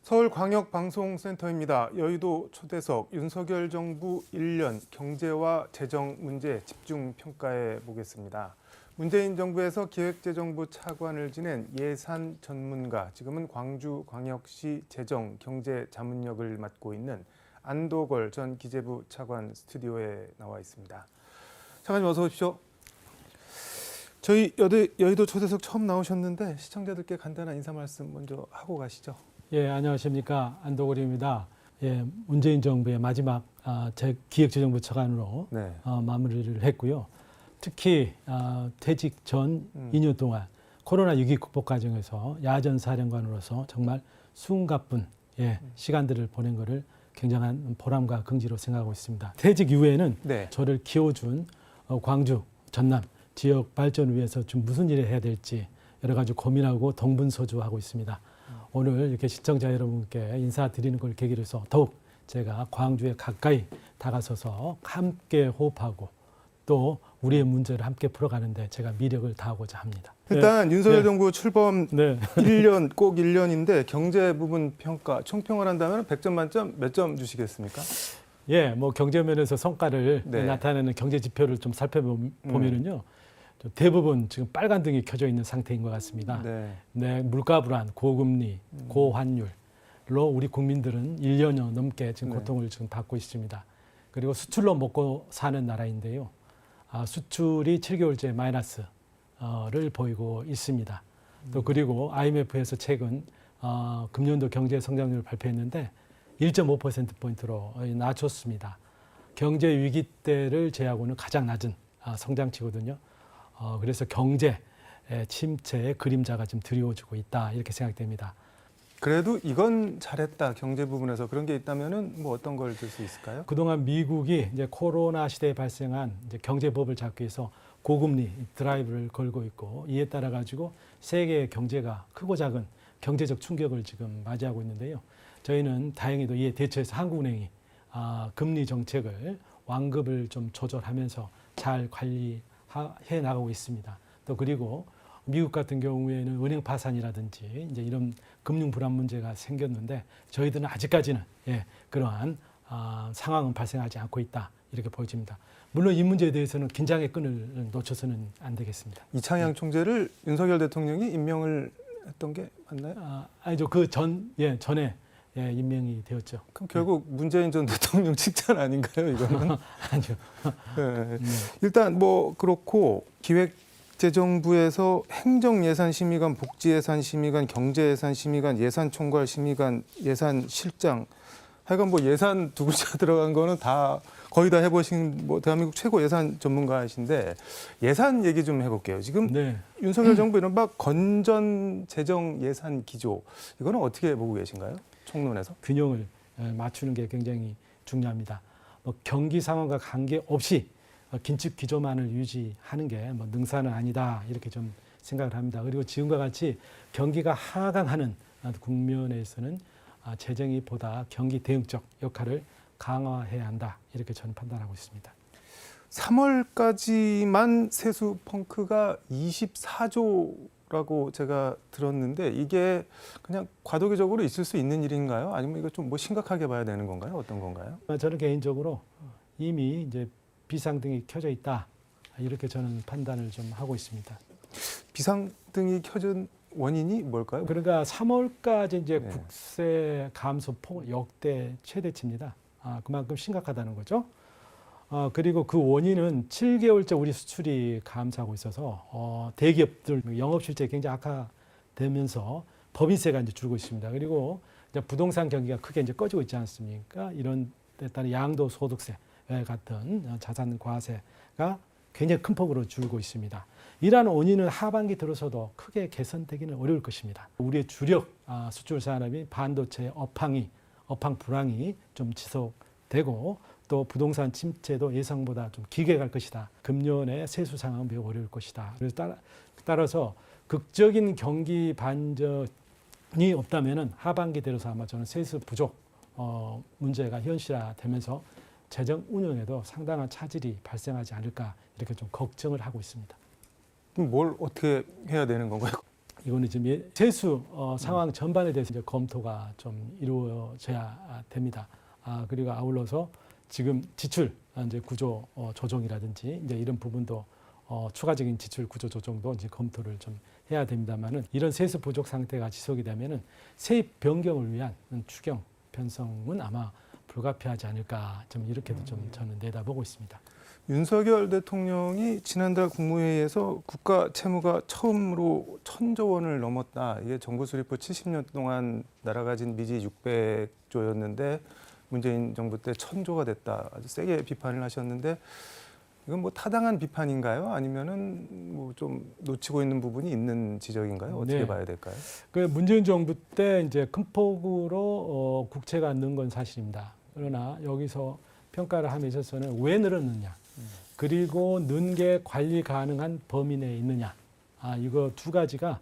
서울광역방송센터입니다. 여의도 초대석 윤석열 정부 1년 경제와 재정 문제 집중 평가해 보겠습니다. 문재인 정부에서 기획재정부 차관을 지낸 예산 전문가, 지금은 광주광역시 재정 경제자문역을 맡고 있는 안도걸 전 기재부 차관 스튜디오에 나와 있습니다. 차관님 어서 오십시오. 저희 여의도 초대석 처음 나오셨는데 시청자들께 간단한 인사 말씀 먼저 하고 가시죠. 예, 안녕하십니까. 안도걸입니다. 예, 문재인 정부의 마지막 기획재정부 차관으로 네. 마무리를 했고요. 특히 퇴직 전 2년 동안 코로나 위기 극복 과정에서 야전 사령관으로서 정말 숨가쁜 시간들을 보낸 것을 굉장한 보람과 긍지로 생각하고 있습니다. 퇴직 이후에는 네. 저를 키워준 광주, 전남 지역 발전을 위해서 좀 무슨 일을 해야 될지 여러 가지 고민하고 동분서주하고 있습니다. 오늘 이렇게 시청자 여러분께 인사드리는 걸 계기로 해서 더욱 제가 광주에 가까이 다가서서 함께 호흡하고 또 우리의 문제를 함께 풀어가는데 제가 미력을 다하고자 합니다. 일단 윤석열 정부 출범 네. 1년, 꼭 1년인데 경제 부분 평가, 총평을 한다면 100점 만점 몇 점 주시겠습니까? 예, 뭐 경제 면에서 성과를 네. 나타내는 경제 지표를 좀 살펴보면은요. 대부분 지금 빨간 등이 켜져 있는 상태인 것 같습니다. 네, 물가 불안, 고금리, 고환율로 우리 국민들은 1년여 넘게 지금 고통을 지금 받고 있습니다. 그리고 수출로 먹고 사는 나라인데요. 수출이 7개월째 마이너스를 보이고 있습니다. 또 그리고 IMF에서 최근 금년도 경제 성장률을 발표했는데 1.5%포인트로 낮췄습니다. 경제 위기 때를 제하고는 가장 낮은 성장치거든요. 그래서 경제 침체의 그림자가 좀 드리워지고 있다 이렇게 생각됩니다. 그래도 이건 잘했다 경제 부분에서 그런 게 있다면은 뭐 어떤 걸 들 수 있을까요? 그동안 미국이 이제 코로나 시대에 발생한 이제 경제법을 잡기 위해서 고금리 드라이브를 걸고 있고 이에 따라 가지고 세계의 경제가 크고 작은 경제적 충격을 지금 맞이하고 있는데요. 저희는 다행히도 이에 대처해서 한국은행이 금리 정책을 완급을 좀 조절하면서 잘 관리해 나가고 있습니다. 또 그리고 미국 같은 경우에는 은행 파산이라든지 이제 이런 금융 불안 문제가 생겼는데 저희들은 아직까지는 그러한 상황은 발생하지 않고 있다 이렇게 보여집니다. 물론 이 문제에 대해서는 긴장의 끈을 놓쳐서는 안 되겠습니다. 이창양 총재를 윤석열 대통령이 임명을 했던 게 맞나요? 아니죠. 전에 임명이 되었죠. 그럼 결국 문재인 전 대통령 칭찬 아닌가요, 이거는? 아니죠. 네. 일단 뭐 그렇고 기획재정부에서 행정예산심의관, 복지예산심의관, 경제예산심의관, 예산총괄심의관, 예산실장 하여간 뭐 예산 두 글자 들어간 거는 다 거의 다 해보신 뭐 대한민국 최고 예산 전문가이신데 예산 얘기 좀 해볼게요. 지금 윤석열 정부 이른바 건전 재정 예산 기조 이거는 어떻게 보고 계신가요? 총론에서? 균형을 맞추는 게 굉장히 중요합니다. 경기 상황과 관계없이 긴축 기조만을 유지하는 게 능사는 아니다 이렇게 좀 생각을 합니다. 그리고 지금과 같이 경기가 하강하는 국면에서는 재정이 보다 경기 대응적 역할을 강화해야 한다 이렇게 저는 판단하고 있습니다. 3월까지만 세수 펑크가 24조라고 제가 들었는데 이게 그냥 과도기적으로 있을 수 있는 일인가요? 아니면 이거 좀 뭐 심각하게 봐야 되는 건가요? 어떤 건가요? 저는 개인적으로 이미 이제 비상등이 켜져 있다 이렇게 저는 판단을 좀 하고 있습니다. 비상등이 켜진 원인이 뭘까요? 그러니까 3월까지 이제 국세 감소 폭 역대 최대치입니다. 그만큼 심각하다는 거죠. 그리고 그 원인은 7개월째 우리 수출이 감소하고 있어서 대기업들 영업 실적이 굉장히 악화되면서 법인세가 이제 줄고 있습니다. 그리고 이제 부동산 경기가 크게 이제 꺼지고 있지 않습니까? 이런 데 따른 양도소득세 같은 자산 과세가 굉장히 큰 폭으로 줄고 있습니다. 이러한 원인은 하반기 들어서도 크게 개선되기는 어려울 것입니다. 우리의 주력 수출 산업인 반도체 업황 불황이 좀 지속되고 또 부동산 침체도 예상보다 좀 길게 갈 것이다. 금년의 세수 상황은 매우 어려울 것이다. 그래서 따라서 극적인 경기 반전이 없다면은 하반기 들어서 아마 저는 세수 부족 문제가 현실화되면서 재정 운영에도 상당한 차질이 발생하지 않을까 이렇게 좀 걱정을 하고 있습니다. 그럼 뭘 어떻게 해야 되는 건가요? 이거는 지금 세수 상황 전반에 대해서 이제 검토가 좀 이루어져야 됩니다. 그리고 아울러서 지금 지출 이제 구조 조정이라든지 이제 이런 부분도 추가적인 지출 구조 조정도 이제 검토를 좀 해야 됩니다만은 이런 세수 부족 상태가 지속이 되면은 세입 변경을 위한 추경 편성은 아마 불가피하지 않을까 좀 이렇게도 좀 저는 내다보고 있습니다. 윤석열 대통령이 지난달 국무회의에서 국가 채무가 처음으로 1,000조 원을 넘었다. 이게 정부 수립 후 70년 동안 나라가 진 빚이 600조였는데 문재인 정부 때 1,000조가 됐다. 아주 세게 비판을 하셨는데 이건 뭐 타당한 비판인가요? 아니면은 뭐 좀 놓치고 있는 부분이 있는 지적인가요? 어떻게 네. 봐야 될까요? 그 문재인 정부 때 이제 큰 폭으로 국채가 는 건 사실입니다. 그러나 여기서 평가를 함에 있어서는 왜 늘었느냐, 그리고 는 게 관리 가능한 범위 내에 있느냐, 이거 두 가지가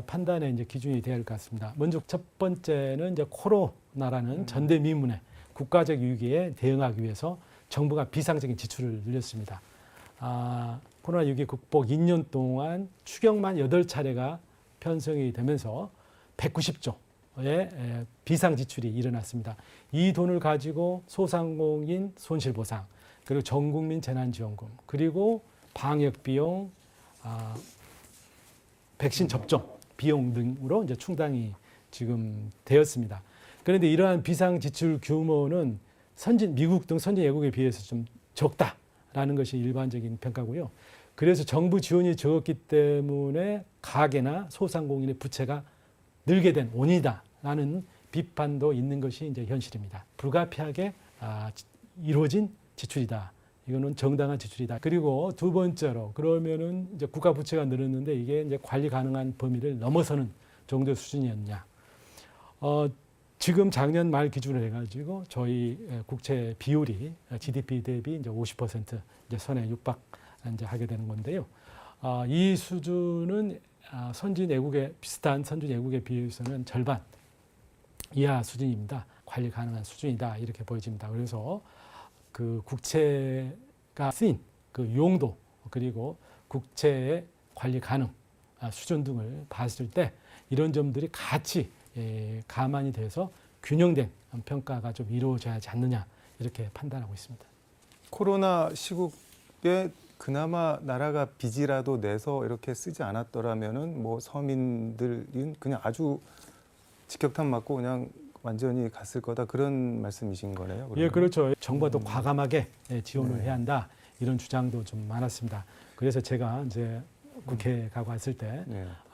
판단의 이제 기준이 되어야 할 것 같습니다. 먼저 첫 번째는 이제 코로나라는 전대미문의 국가적 위기에 대응하기 위해서 정부가 비상적인 지출을 늘렸습니다. 코로나19 극복 2년 동안 추경만 8차례가 편성이 되면서 190조의 비상 지출이 일어났습니다. 이 돈을 가지고 소상공인 손실보상, 그리고 전국민 재난지원금, 그리고 방역 비용, 백신 접종 비용 등으로 이제 충당이 지금 되었습니다. 그런데 이러한 비상 지출 규모는 미국 등 선진 외국에 비해서 좀 적다라는 것이 일반적인 평가고요. 그래서 정부 지원이 적었기 때문에 가계나 소상공인의 부채가 늘게 된 원인이다라는 비판도 있는 것이 이제 현실입니다. 불가피하게 이루어진 지출이다. 이거는 정당한 지출이다. 그리고 두 번째로 그러면은 이제 국가 부채가 늘었는데 이게 이제 관리 가능한 범위를 넘어서는 정도 수준이었냐? 지금 작년 말 기준으로 해가지고 저희 국채 비율이 GDP 대비 이제 50% 이제 선에 육박 이제 하게 되는 건데요. 이 수준은 선진 외국의 비슷한 선진 외국에 비해서는 절반 이하 수준입니다. 관리 가능한 수준이다 이렇게 보여집니다. 그래서 그 국채가 쓰인 그 용도 그리고 국채의 관리 가능 수준 등을 봤을 때 이런 점들이 같이 감안이 돼서 균형된 평가가 좀 이루어져야 하지 않느냐 이렇게 판단하고 있습니다. 코로나 시국에 그나마 나라가 빚이라도 내서 이렇게 쓰지 않았더라면은 뭐 서민들은 그냥 아주 직격탄 맞고 그냥 완전히 갔을 거다 그런 말씀이신 거네요. 그러면? 예, 그렇죠. 정부가 더 과감하게 지원을 해야 한다 이런 주장도 좀 많았습니다. 그래서 제가 이제 국회에 가고 왔을 때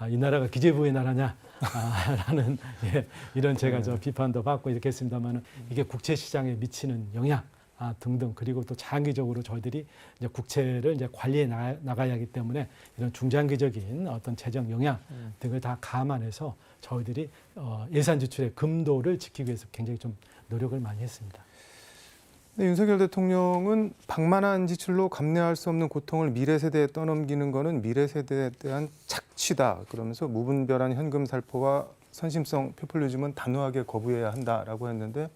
이 나라가 기재부의 나라냐 라는 이런 제가 저 비판도 받고 이렇게 했습니다만 이게 국채 시장에 미치는 영향 등등 그리고 또 장기적으로 저희들이 이제 국채를 이제 관리해 나가야 하기 때문에 이런 중장기적인 어떤 재정 영향 등을 다 감안해서 저희들이 예산 지출의 금도를 지키기 위해서 굉장히 좀 노력을 많이 했습니다. 네, 윤석열 대통령은 방만한 지출로 감내할 수 없는 고통을 미래 세대에 떠넘기는 것은 미래 세대에 대한 착취다. 그러면서 무분별한 현금 살포와 선심성 포퓰리즘은 단호하게 거부해야 한다라고 했는데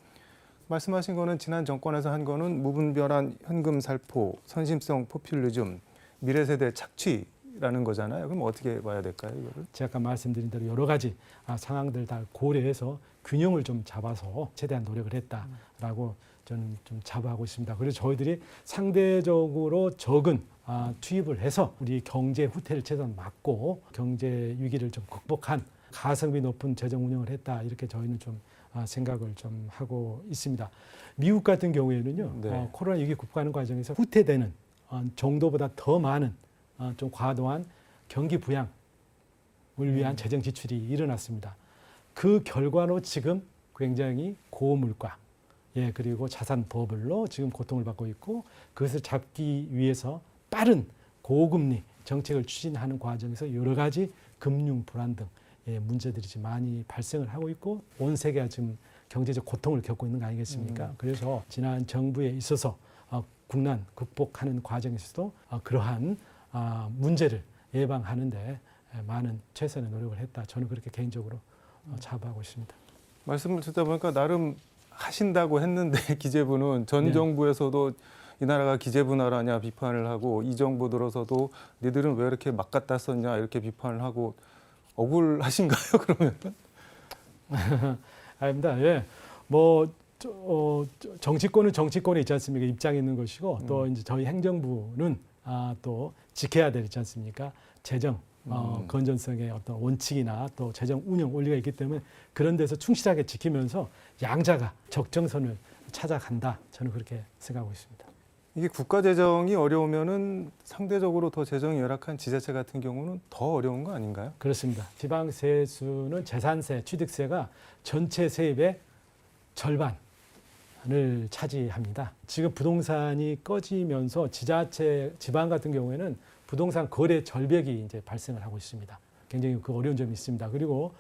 말씀하신 거는 지난 정권에서 한 거는 무분별한 현금 살포, 선심성 포퓰리즘, 미래 세대 착취라는 거잖아요. 그럼 어떻게 봐야 될까요, 이거를? 제가 아까 말씀드린 대로 여러 가지 상황들 다 고려해서 균형을 좀 잡아서 최대한 노력을 했다라고 저는 좀 자부하고 있습니다. 그래서 저희들이 상대적으로 적은 투입을 해서 우리 경제 후퇴를 최소한 막고 경제 위기를 좀 극복한 가성비 높은 재정 운영을 했다 이렇게 저희는 좀 생각을 좀 하고 있습니다. 미국 같은 경우에는요, 코로나19 극복하는 과정에서 후퇴되는 정도보다 더 많은 좀 과도한 경기 부양을 위한 재정 지출이 일어났습니다. 그 결과로 지금 굉장히 고물가, 그리고 자산 버블로 지금 고통을 받고 있고 그것을 잡기 위해서 빠른 고금리 정책을 추진하는 과정에서 여러 가지 금융 불안 등 문제들이 지금 많이 발생을 하고 있고 온 세계가 지금 경제적 고통을 겪고 있는 거 아니겠습니까? 그래서 지난 정부에 있어서 국난 극복하는 과정에서도 그러한 문제를 예방하는데 많은 최선의 노력을 했다. 저는 그렇게 개인적으로 자부하고 있습니다. 말씀을 듣다 보니까 나름 하신다고 했는데 기재부는 전 정부에서도 이 나라가 기재부 나라냐 비판을 하고 이 정부 들어서도 니들은 왜 이렇게 막 갖다 썼냐 이렇게 비판을 하고 억울하신가요? 그러면? 아닙니다. 예. 뭐 정치권은 정치권에 있지 않습니까? 입장이 있는 것이고 또 이제 저희 행정부는 또 지켜야 되지 않습니까? 재정 건전성의 어떤 원칙이나 또 재정 운영 원리가 있기 때문에 그런 데서 충실하게 지키면서 양자가 적정선을 찾아간다. 저는 그렇게 생각하고 있습니다. 이게 국가 재정이 어려우면은 상대적으로 더 재정이 열악한 지자체 같은 경우는 더 어려운 거 아닌가요? 그렇습니다. 지방 세수는 재산세, 취득세가 전체 세입의 절반을 차지합니다. 지금 부동산이 꺼지면서 지자체, 지방 같은 경우에는 부동산 거래 절벽이 이제 발생을 하고 있습니다. 굉장히 그 어려운 점이 있습니다. 그리고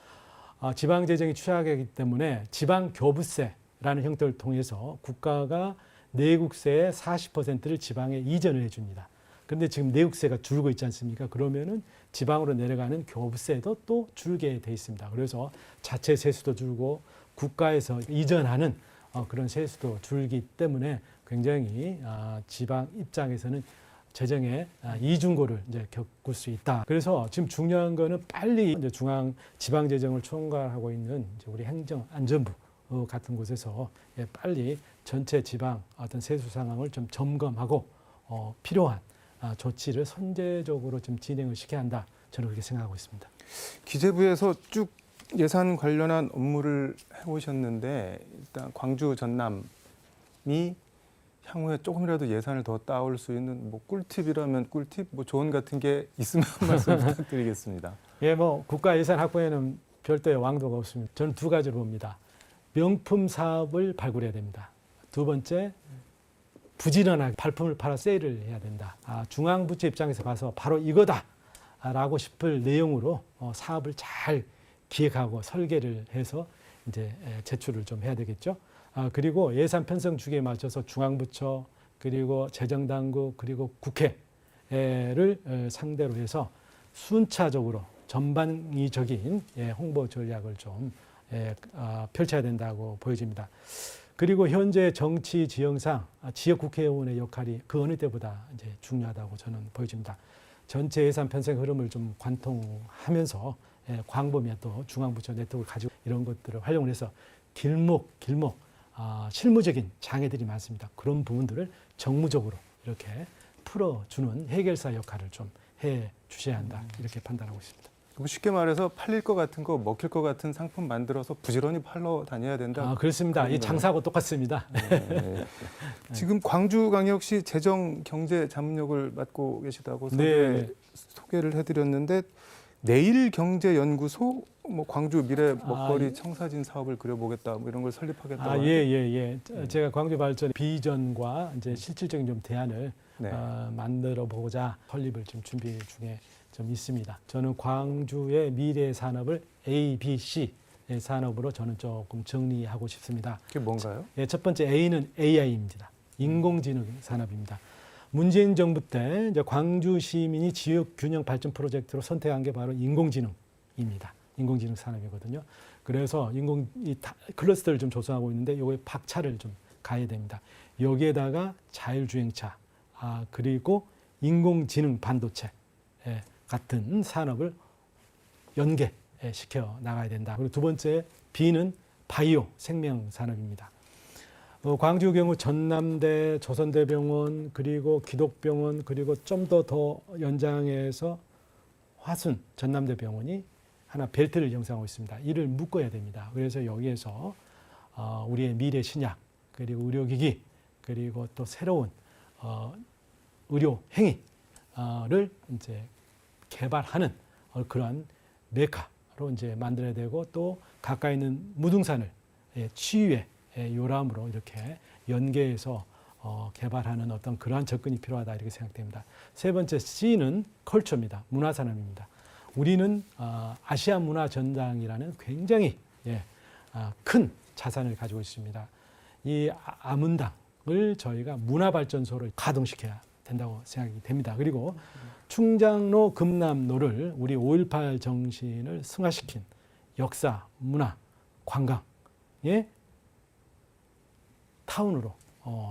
지방 재정이 취약하기 때문에 지방 교부세라는 형태를 통해서 국가가 내국세의 40%를 지방에 이전을 해줍니다. 그런데 지금 내국세가 줄고 있지 않습니까? 그러면은 지방으로 내려가는 교부세도 또 줄게 돼 있습니다. 그래서 자체 세수도 줄고 국가에서 이전하는 그런 세수도 줄기 때문에 굉장히 지방 입장에서는 재정의 이중고를 이제 겪을 수 있다. 그래서 지금 중요한 거는 빨리 이제 중앙 지방 재정을 총괄하고 있는 이제 우리 행정안전부 같은 곳에서 빨리 전체 지방 어떤 세수 상황을 좀 점검하고 필요한 조치를 선제적으로 좀 진행을 시켜야 한다. 저는 그렇게 생각하고 있습니다. 기재부에서 쭉 예산 관련한 업무를 해오셨는데 일단 광주 전남이 향후에 조금이라도 예산을 더 따올 수 있는 뭐 꿀팁이라면 꿀팁, 뭐 조언 같은 게 있으면 한 말씀 부탁드리겠습니다. 예, 뭐 국가 예산 확보에는 별도의 왕도가 없습니다. 저는 두 가지로 봅니다. 명품 사업을 발굴해야 됩니다. 두 번째, 부지런하게 발품을 팔아 세일을 해야 된다. 중앙부처 입장에서 봐서 바로 이거다라고 싶을 내용으로 사업을 잘 기획하고 설계를 해서 이제 제출을 좀 해야 되겠죠. 그리고 예산 편성 주기에 맞춰서 중앙부처 그리고 재정당국 그리고 국회를 상대로 해서 순차적으로 전방위적인 홍보 전략을 좀 펼쳐야 된다고 보여집니다. 그리고 현재 정치 지형상 지역 국회의원의 역할이 그 어느 때보다 이제 중요하다고 저는 보여집니다. 전체 예산 편성 흐름을 좀 관통하면서 광범위한 또 중앙부처 네트워크를 가지고 이런 것들을 활용을 해서 길목 실무적인 장애들이 많습니다. 그런 부분들을 정무적으로 이렇게 풀어주는 해결사 역할을 좀 해 주셔야 한다. 이렇게 판단하고 있습니다. 쉽게 말해서 팔릴 것 같은 거, 먹힐 것 같은 상품 만들어서 부지런히 팔러 다녀야 된다. 그렇습니다. 이 장사하고 똑같습니다. 네. 지금 광주광역시 재정경제자문역을 맡고 계시다고 네. 소개를 해드렸는데 내일경제연구소, 뭐 광주 미래 먹거리 청사진 사업을 그려보겠다, 뭐 이런 걸 설립하겠다고. 예. 제가 광주 발전 비전과 이제 실질적인 좀 대안을 만들어 보고자 설립을 지금 준비 중에 좀 있습니다. 저는 광주의 미래 산업을 A, B, C 산업으로 저는 조금 정리하고 싶습니다. 그게 뭔가요? 첫 번째 A는 AI입니다. 인공지능 산업입니다. 문재인 정부 때 이제 광주 시민이 지역 균형 발전 프로젝트로 선택한 게 바로 인공지능입니다. 인공지능 산업이거든요. 그래서 클러스터를 좀 조성하고 있는데 요거에 박차를 좀 가야 됩니다. 여기에다가 자율주행차 그리고 인공지능 반도체 같은 산업을 연계시켜 나가야 된다. 그리고 두 번째 B는 바이오 생명 산업입니다. 광주 경우 전남대, 조선대병원, 그리고 기독병원, 그리고 좀 더 연장해서 화순 전남대병원이 하나 벨트를 형성하고 있습니다. 이를 묶어야 됩니다. 그래서 여기에서 우리의 미래 신약, 그리고 의료기기, 그리고 또 새로운 의료 행위를 이제 개발하는 그러한 메카로 이제 만들어야 되고 또 가까이 있는 무등산을 치유의 요람으로 이렇게 연계해서 개발하는 어떤 그러한 접근이 필요하다 이렇게 생각됩니다. 세 번째 C는 컬처입니다. 문화산업입니다. 우리는 아시아 문화 전당이라는 굉장히 큰 자산을 가지고 있습니다. 이 아문당을 저희가 문화발전소를 가동시켜야 된다고 생각이 됩니다. 그리고 충장로 금남로를 우리 5.18 정신을 승화시킨 역사, 문화, 관광의 타운으로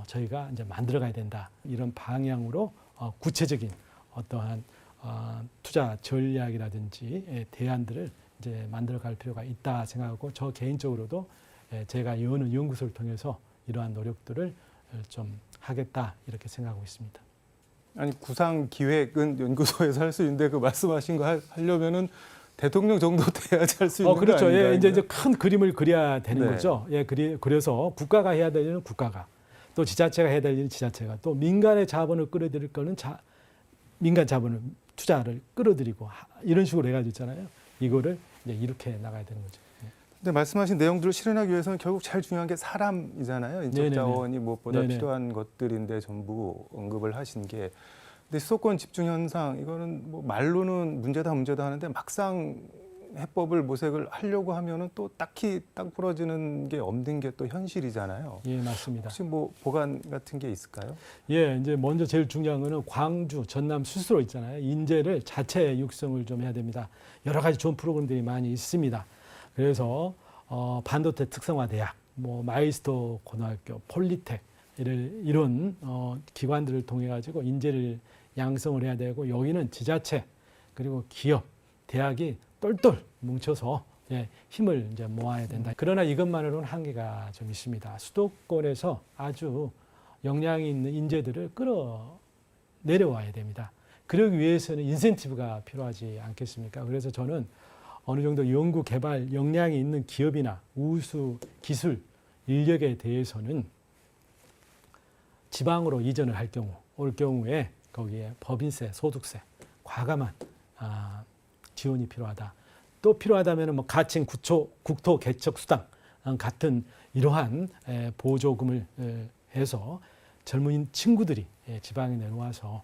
저희가 이제 만들어가야 된다. 이런 방향으로 구체적인 어떠한 투자 전략이라든지 대안들을 이제 만들어갈 필요가 있다 생각하고 저 개인적으로도 제가 여는 연구소를 통해서 이러한 노력들을 좀 하겠다 이렇게 생각하고 있습니다. 아니 구상 기획은 연구소에서 할 수 있는데 그 말씀하신 거 하려면은 대통령 정도 돼야지 할 수 있는 거 그렇죠. 아닌가요? 이제 큰 그림을 그려야 되는 네. 거죠. 그래서 국가가 해야 될 일은 국가가, 또 지자체가 해야 될 일은 지자체가, 또 민간의 자본을 끌어들일 거는 민간 자본을 투자를 끌어들이고 이런 식으로 해가지고 있잖아요. 이거를 이제 이렇게 나가야 되는 거죠. 근데 말씀하신 내용들을 실현하기 위해서는 결국 제일 중요한 게 사람이잖아요. 인적 네네네. 자원이 무엇보다 네네. 필요한 것들인데 전부 언급을 하신 게. 근데 수도권 집중 현상 이거는 뭐 말로는 문제다 하는데 막상 해법을 모색을 하려고 하면은 또 딱히 딱 부러지는 게 없는 게 또 현실이잖아요. 예, 맞습니다. 혹시 뭐 보관 같은 게 있을까요? 예, 이제 먼저 제일 중요한 거는 광주, 전남 스스로 있잖아요. 인재를 자체 육성을 좀 해야 됩니다. 여러 가지 좋은 프로그램들이 많이 있습니다. 그래서 반도체 특성화 대학, 뭐 마이스터 고등학교, 폴리텍 이런 기관들을 통해 가지고 인재를 양성을 해야 되고, 여기는 지자체 그리고 기업, 대학이 똘똘 뭉쳐서 힘을 이제 모아야 된다. 그러나 이것만으로는 한계가 좀 있습니다. 수도권에서 아주 역량이 있는 인재들을 끌어내려와야 됩니다. 그러기 위해서는 인센티브가 필요하지 않겠습니까? 그래서 저는 어느 정도 연구 개발 역량이 있는 기업이나 우수 기술 인력에 대해서는 지방으로 이전을 올 경우에 거기에 법인세, 소득세, 과감한 지원이 필요하다. 또 필요하다면 뭐 가칭 국토 개척 수당 같은 이러한 보조금을 해서 젊은 친구들이 지방에 내려와서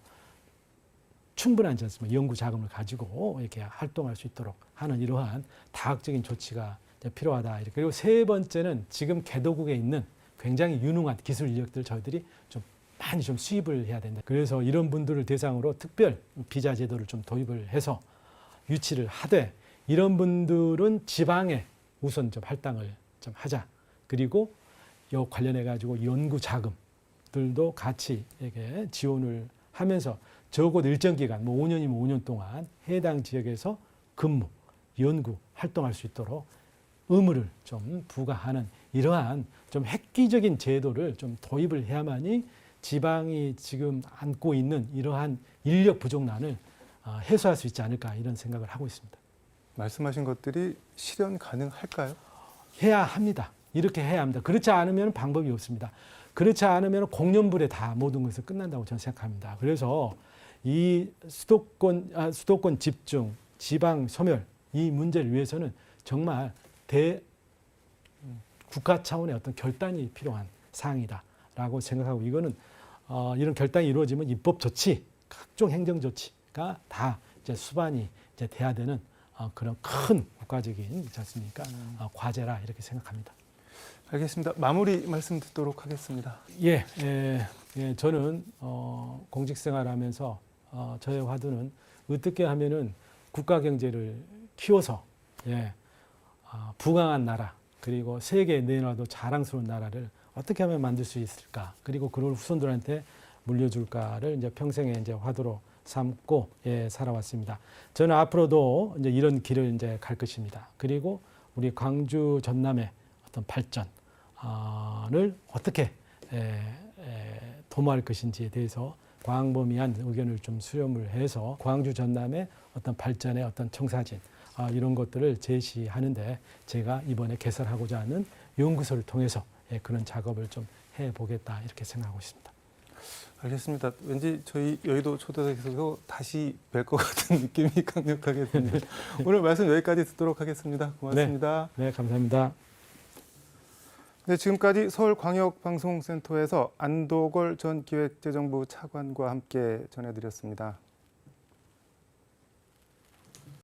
충분한 연구 자금을 가지고 이렇게 활동할 수 있도록 하는 이러한 다각적인 조치가 필요하다. 그리고 세 번째는 지금 개도국에 있는 굉장히 유능한 기술 인력들 저희들이 좀 많이 좀 수입을 해야 된다. 그래서 이런 분들을 대상으로 특별 비자 제도를 좀 도입을 해서 유치를 하되, 이런 분들은 지방에 우선 좀 할당을 좀 하자. 그리고 이 관련해 가지고 연구 자금들도 같이 이렇게 지원을 하면서 적어도 일정 기간, 뭐 5년이면 5년 동안 해당 지역에서 근무, 연구 활동할 수 있도록 의무를 좀 부과하는 이러한 좀 획기적인 제도를 좀 도입을 해야만이 지방이 지금 안고 있는 이러한 인력 부족난을 해소할 수 있지 않을까, 이런 생각을 하고 있습니다. 말씀하신 것들이 실현 가능할까요? 해야 합니다. 이렇게 해야 합니다. 그렇지 않으면 방법이 없습니다. 그렇지 않으면 공연불에 다 모든 것을 끝난다고 저는 생각합니다. 그래서 이 수도권 집중, 지방 소멸 이 문제를 위해서는 정말 국가 차원의 어떤 결단이 필요한 사항이다라고 생각하고, 이거는 이런 결단이 이루어지면 입법 조치, 각종 행정 조치가 다 이제 수반이 이제 돼야 되는 그런 큰 국가적인 있지 않습니까? 과제라 이렇게 생각합니다. 알겠습니다. 마무리 말씀 듣도록 하겠습니다. 저는 공직 생활하면서 저의 화두는 어떻게 하면은 국가 경제를 키워서 부강한 나라, 그리고 세계에 내놔도 자랑스러운 나라를 어떻게 하면 만들 수 있을까? 그리고 그걸 후손들한테 물려줄까를 이제 평생의 이제 화두로 삼고 살아왔습니다. 저는 앞으로도 이제 이런 길을 이제 갈 것입니다. 그리고 우리 광주 전남의 어떤 발전을 어떻게 도모할 것인지에 대해서 광범위한 의견을 좀 수렴을 해서 광주 전남의 어떤 발전의 어떤 청사진 이런 것들을 제시하는데 제가 이번에 개설하고자 하는 연구소를 통해서 그런 작업을 좀 해보겠다 이렇게 생각하고 있습니다. 알겠습니다. 왠지 저희 여의도 초대석에서 다시 뵐 것 같은 느낌이 강력하게 듭니다. 오늘 말씀 여기까지 듣도록 하겠습니다. 고맙습니다. 네, 감사합니다. 네, 지금까지 서울광역방송센터에서 안도걸 전 기획재정부 차관과 함께 전해드렸습니다.